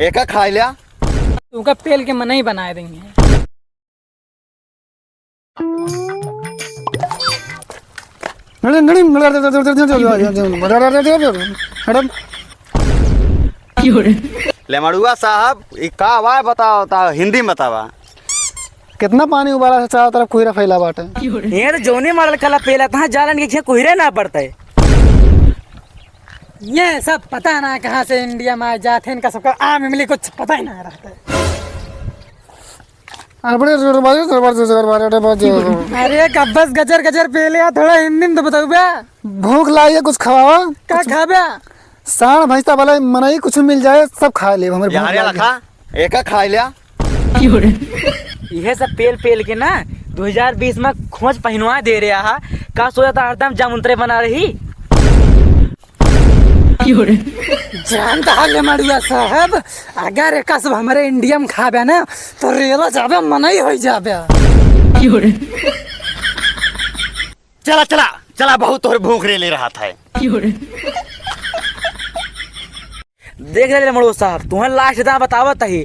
एक खा लिया तुमका पेल के मना ही बना देंगे। ले मड़ुआ साहब का आवाज बताओ हिंदी में बतावा। कितना पानी उबाला है, चारों तरफ कोहरा फैला बाटे। ये तो जोने मॉडल कला पेला था जालन के कोहरे ना पड़ता है। ये सब पता ना कहाँ से इंडिया में जाते, इनका सबका आम इमली कुछ पता ही ना रहता है। अरे कब्बस गजर गजर पेले थोड़ा हिंदी में तो बताओ बे। भूख लाई कुछ खवावा। का खाबे? साढ़ भैंसा वाला मनाई कुछ मिल जाए सब खा ले हमारे। एक खा लिया। यह सब पेल पेल के ना 2020 में खोज पहनवा दे रहा है। का सोचा था हरदम जामुंतरे बना रही। जानता है मड़ुआ साहब, अगर एक सब हमारे इंडिया में खाबे ना तो रेला जाबे मना ही हो जाबे। चला चला चला, बहुत और भूख रे ले रहा था। देख रहे मड़ो साहब, तुम्हें लास्ट दाम बतावत ही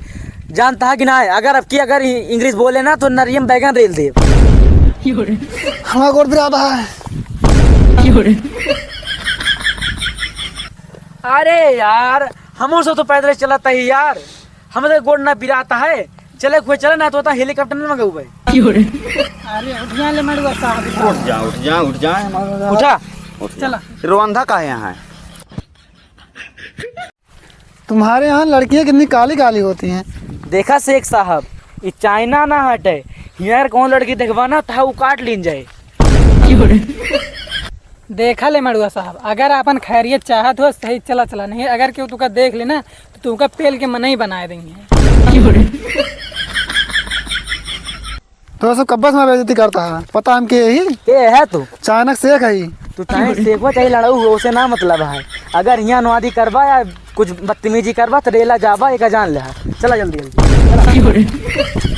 जानता है कि ना, अगर इंग्लिश बोले ना तो नरियम बैगन रेल दे। हमारा गोड़ बिरादा है। अरे यार हम सब तो पैदल चलता है यार, हम तो गोड़ ना बिराता है। चले कोई चले ना तो हेलीकॉप्टर में मंगाऊ भाई। अरे उठ जा ले मड़ुआ साहब, उठ जा उठा चला। रोंधा का है यहाँ। तुम्हारे यहाँ लड़कियाँ कितनी काली काली होती हैं। देखा शेख साहब, ये चाइना ना हटे, यार कौन लड़की देखवाना था वो काट लीन जाए। देखा ले मड़ुआ साहब, अगर अपन खैरियत चाहत हो सही चला चला, नहीं अगर क्यों तुका देख लेना तो तुका पेल के मना ही बना देंगे। तो सब कब्बस में बेइज्जती करता है, पता हमके यही ये है तू चाणक शेख है ही। तू चाहे शेखवा चाहे लड़ाऊ हो, उसे ना मतलब है। अगर यहाँ नवादी करवा या कुछ बदतमीजी करवा तो रेला जाबा एक जान ले। चला जल्दी जल्दी।